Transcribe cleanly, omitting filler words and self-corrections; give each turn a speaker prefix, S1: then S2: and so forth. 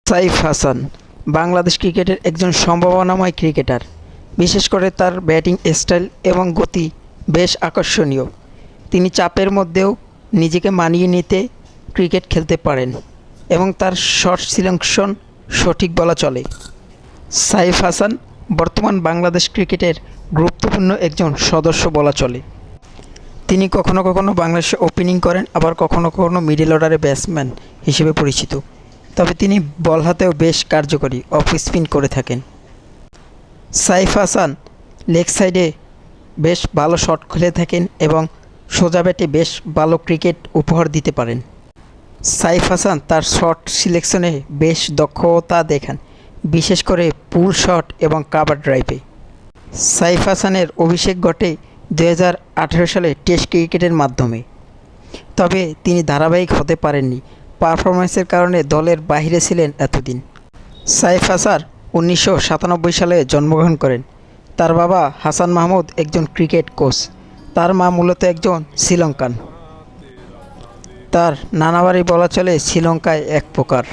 S1: সাইফ হাসান বাংলাদেশ ক্রিকেটের একজন সম্ভাবনাময় ক্রিকেটার। বিশেষ করে তার ব্যাটিং স্টাইল এবং গতি বেশ আকর্ষণীয়। তিনি চাপের মধ্যেও নিজেকে মানিয়ে নিতে ক্রিকেট খেলতে পারেন এবং তার শট সিলেকশন সঠিক বলা চলে। সাইফ হাসান বর্তমান বাংলাদেশ ক্রিকেটের গুরুত্বপূর্ণ একজন সদস্য বলা চলে। তিনি কখনো কখনো বাংলাদেশে ওপেনিং করেন, আবার কখনো কখনো মিডল অর্ডারে ব্যাটসম্যান হিসেবে পরিচিত। তবে তিনি বল হাতেও বেশ কার্যকরী অফ স্পিন করে থাকেন। সাইফ হাসান লেগ সাইডে বেশ ভালো শট খেলে থাকেন এবং সোজা ব্যাটে বেশ ভালো ক্রিকেট উপহার দিতে পারেন। সাইফ হাসান তার শট সিলেকশনে বেশ দক্ষতা দেখান, বিশেষ করে পুল শট এবং কাভার ড্রাইভে। সাইফ হাসানের অভিষেক ঘটে 2018 সালে টেস্ট ক্রিকেটের মাধ্যমে। তবে তিনি ধারাবাহিক হতে পারেননি, পারফরম্যান্সের কারণে দলের বাইরে ছিলেন এতদিন। সাইফ হাসান 1997 সালে জন্মগ্রহণ করেন। তার বাবা হাসান মাহমুদ একজন ক্রিকেট কোচ, তার মা মূলত একজন শ্রীলঙ্কান। তার নানা বাড়ি বলা চলে শ্রীলঙ্কায় এক প্রকার।